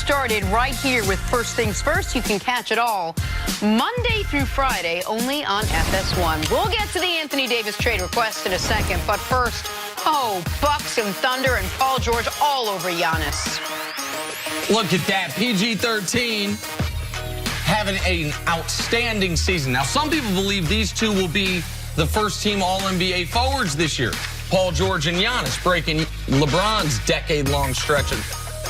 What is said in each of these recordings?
started right here with First Things First. You can catch it all Monday through Friday only on FS1. We'll get to the Anthony Davis trade request in a second, but first, Bucks and Thunder and Paul George all over Giannis. Look at that, PG-13 having an outstanding season. Now, some people believe these two will be the first-team All-NBA forwards this year. Paul George and Giannis breaking LeBron's decade-long stretch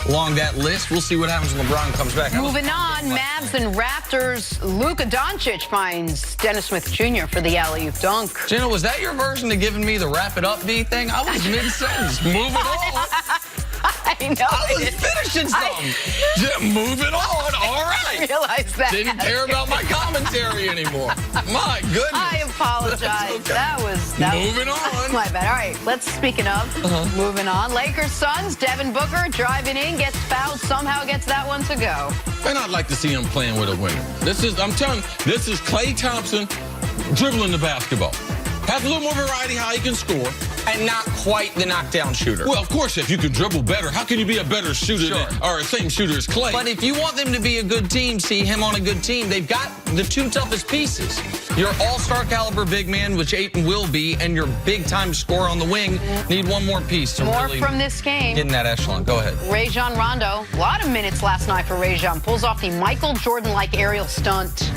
along that list. We'll see what happens when LeBron comes back. Moving on, Mavs and Raptors. Luka Doncic finds Dennis Smith Jr. for the alley-oop dunk. Jenna, was that your version of giving me the wrap it up B thing? I was mid-sentence. Moving on. I know. I was finishing something. Just moving on. All right. I realized that. Didn't care about my commentary anymore. My goodness. I apologize. Okay. That was moving on. My bad. All right. Speaking of, moving on. Lakers Suns. Devin Booker driving in, gets fouled, somehow gets that one to go. And I'd like to see him playing with a winner. I'm telling you, this is Klay Thompson dribbling the basketball. Has a little more variety how he can score. And not quite the knockdown shooter. Well, of course, if you can dribble better, how can you be a better shooter or the same shooter as Klay? But if you want them to be a good team, see him on a good team, they've got the two toughest pieces. Your all-star caliber big man, which Ayton will be, and your big-time scorer on the wing need one more piece to more really from this game. get in that echelon. Go ahead. Rajon Rondo. A lot of minutes last night for Rajon. Pulls off the Michael Jordan-like aerial stunt.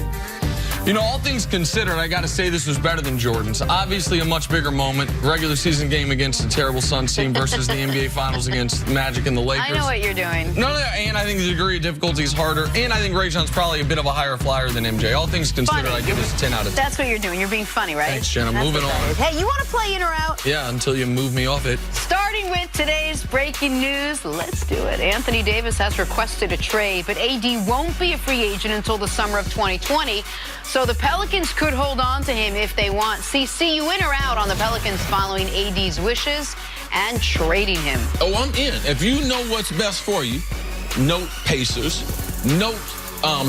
You know, all things considered, I got to say this was better than Jordan's. Obviously, a much bigger moment. Regular season game against the terrible Suns team versus the NBA Finals against Magic and the Lakers. I know what you're doing. No, and I think the degree of difficulty is harder. And I think Rajon's probably a bit of a higher flyer than MJ. All things considered, I give this 10 out of 10. That's what you're doing. You're being funny, right? Thanks, Jenna. Moving on. Hey, you want to play in or out? Yeah, until you move me off it. Starting with today's breaking news, let's do it. Anthony Davis has requested a trade, but AD won't be a free agent until the summer of 2020. So the Pelicans could hold on to him if they want. CC, you in or out on the Pelicans following AD's wishes and trading him? Oh, I'm in. If you know what's best for you, note Pacers, note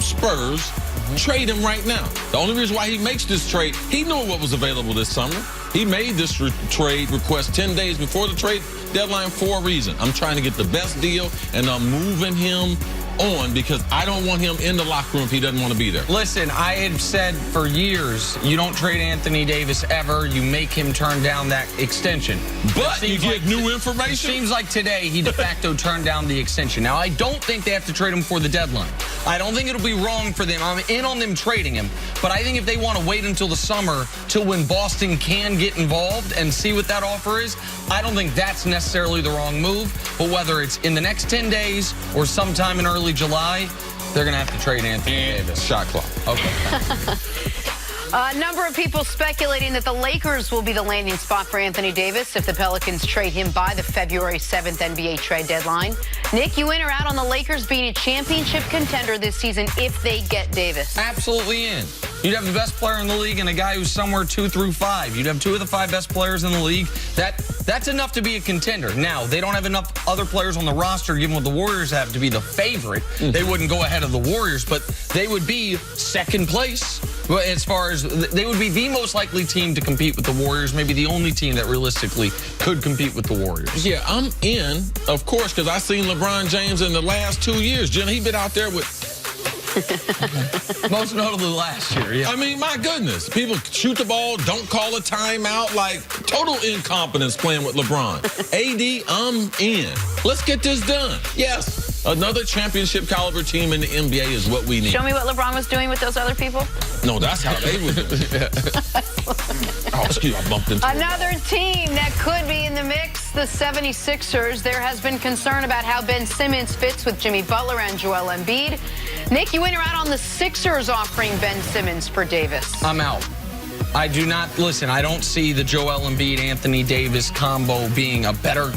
Spurs, trade him right now. The only reason why he makes this trade, he knew what was available this summer. He made this trade request 10 days before the trade deadline for a reason. I'm trying to get the best deal, and I'm moving him on because I don't want him in the locker room if he doesn't want to be there. Listen, I have said for years, you don't trade Anthony Davis ever. You make him turn down that extension. But you get new information? It seems like today he de facto turned down the extension. Now, I don't think they have to trade him for the deadline. I don't think it'll be wrong for them. I'm in on them trading him. But I think if they want to wait until the summer till when Boston can get involved and see what that offer is, I don't think that's necessarily the wrong move. But whether it's in the next 10 days or sometime in early July, they're going to have to trade Anthony Davis. Shot clock. Okay. A number of people speculating that the Lakers will be the landing spot for Anthony Davis if the Pelicans trade him by the February 7th NBA trade deadline. Nick, you in or out on the Lakers being a championship contender this season if they get Davis? Absolutely in. You'd have the best player in the league and a guy who's somewhere 2 through 5. You'd have 2 of the 5 best players in the league. That's enough to be a contender. Now, they don't have enough other players on the roster, given what the Warriors have, to be the favorite. They wouldn't go ahead of the Warriors, but they would be second place. As far as they would be the most likely team to compete with the Warriors, maybe the only team that realistically could compete with the Warriors. Yeah, I'm in, of course, because I've seen LeBron James in the last 2 years. Jenna, he's been out there with... Most notably last year, yeah. I mean, my goodness. People shoot the ball, don't call a timeout, like total incompetence playing with LeBron. AD, I'm in. Let's get this done. Yes, another championship caliber team in the NBA is what we need. Show me what LeBron was doing with those other people. No, that's how they would do it. Oh, excuse me, I bumped into Another team that could be in the mix, the 76ers. There has been concern about how Ben Simmons fits with Jimmy Butler and Joel Embiid. Nick, you in or out on the Sixers offering Ben Simmons for Davis? I'm out. I do not, listen, I don't see the Joel Embiid, Anthony Davis combo being a better,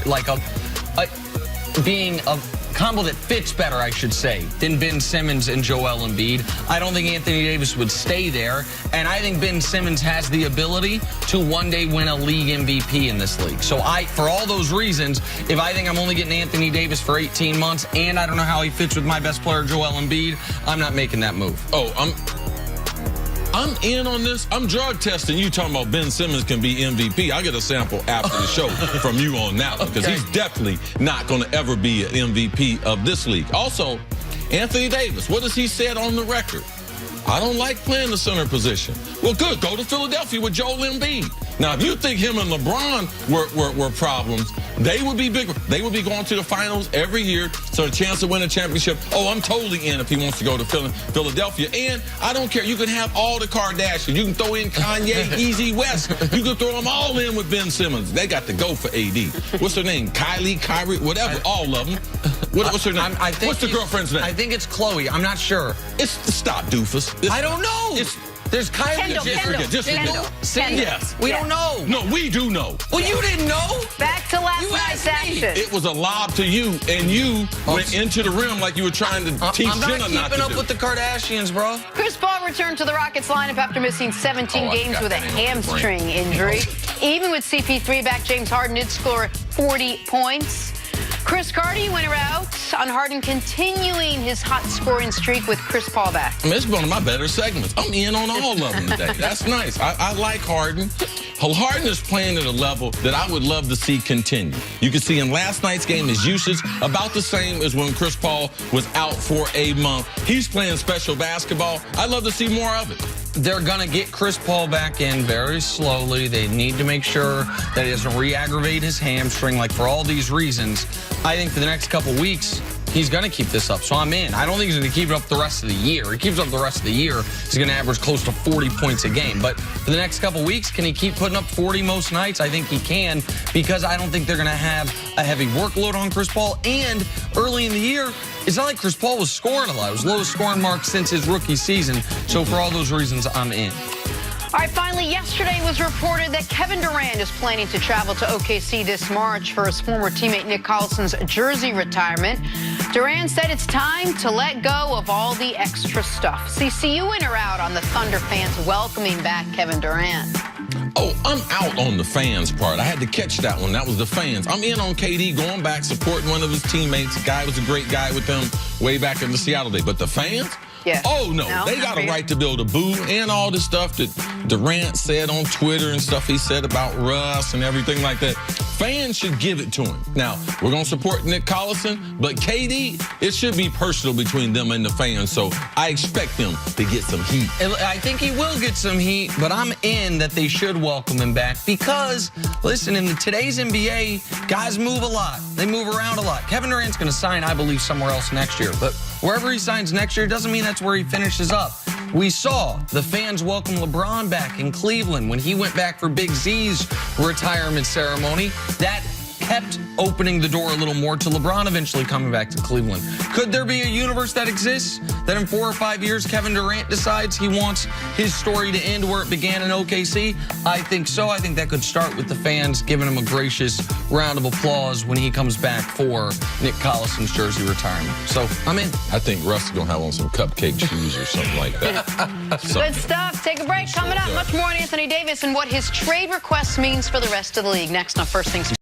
being a combo that fits better, I should say, than Ben Simmons and Joel Embiid. I don't think Anthony Davis would stay there, and I think Ben Simmons has the ability to one day win a league MVP in this league. So for all those reasons, if I think I'm only getting Anthony Davis for 18 months and I don't know how he fits with my best player, Joel Embiid, I'm not making that move. Oh, I'm in on this. I'm drug testing. You talking about Ben Simmons can be MVP. I'll get a sample after the show from you on that one, because he's definitely not going to ever be an MVP of this league. Also, Anthony Davis, what has he said on the record? I don't like playing the center position. Well, good. Go to Philadelphia with Joel Embiid. Now, if you think him and LeBron were problems, they would be bigger. They would be going to the finals every year, so a chance to win a championship. Oh, I'm totally in if he wants to go to Philadelphia. And I don't care. You can have all the Kardashians. You can throw in Kanye, Easy West. You can throw them all in with Ben Simmons. They got to go for AD. What's her name? Kyrie, whatever. All of them. What's her name? What's the girlfriend's name? I think it's Chloe. I'm not sure. Stop, doofus. I don't know. There's Kylie. Kendall. Yes. We don't know. No, we do know. Well, you didn't know. Back to last night's action. It was a lob to you, and you went into the rim like you were trying to teach Jenna not to do. I'm not keeping up with the Kardashians, bro. Chris Paul returned to the Rockets lineup after missing 17 games with a hamstring injury. Even with CP3 back, James Harden did score 40 points. Chris Carty went out on Harden continuing his hot scoring streak with Chris Paul back. I mean, it's one of my better segments. I'm in on all of them today. That's nice. I like Harden. Harden is playing at a level that I would love to see continue. You can see in last night's game his usage about the same as when Chris Paul was out for a month. He's playing special basketball. I'd love to see more of it. They're going to get Chris Paul back in very slowly. They need to make sure that he doesn't re-aggravate his hamstring. Like, for all these reasons, I think for the next couple weeks, he's going to keep this up. So I'm in. I don't think he's going to keep it up the rest of the year. He keeps it up the rest of the year, he's going to average close to 40 points a game. But for the next couple weeks, can he keep putting up 40 most nights? I think he can, because I don't think they're going to have a heavy workload on Chris Paul. And early in the year, it's not like Chris Paul was scoring a lot. It was lowest scoring mark since his rookie season. So for all those reasons, I'm in. All right, finally, yesterday was reported that Kevin Durant is planning to travel to OKC this March for his former teammate Nick Collison's jersey retirement. Durant said it's time to let go of all the extra stuff. CC, you in or out on the Thunder fans welcoming back Kevin Durant? Oh, I'm out on the fans part. I had to catch that one. That was the fans. I'm in on KD going back, supporting one of his teammates. The guy was a great guy with them way back in the Seattle day. But the fans? Yeah. Oh, no. They got a right to build a boo and all the stuff that Durant said on Twitter and stuff he said about Russ and everything like that. Fans should give it to him. Now, we're going to support Nick Collison, but KD, it should be personal between them and the fans, so I expect them to get some heat. I think he will get some heat, but I'm in that they should welcome him back because, listen, in today's NBA, guys move a lot. They move around a lot. Kevin Durant's going to sign, I believe, somewhere else next year, but wherever he signs next year doesn't mean that's where he finishes up. We saw the fans welcome LeBron back in Cleveland when he went back for Big Z's retirement ceremony. That kept opening the door a little more to LeBron eventually coming back to Cleveland. Could there be a universe that exists that in 4 or 5 years Kevin Durant decides he wants his story to end where it began in OKC? I think so. I think that could start with the fans giving him a gracious round of applause when he comes back for Nick Collison's jersey retirement. So I'm in. I think Russ is going to have on some cupcake shoes or something like that. Good stuff. Take a break. Coming up, much more on Anthony Davis and what his trade request means for the rest of the league. Next on First Things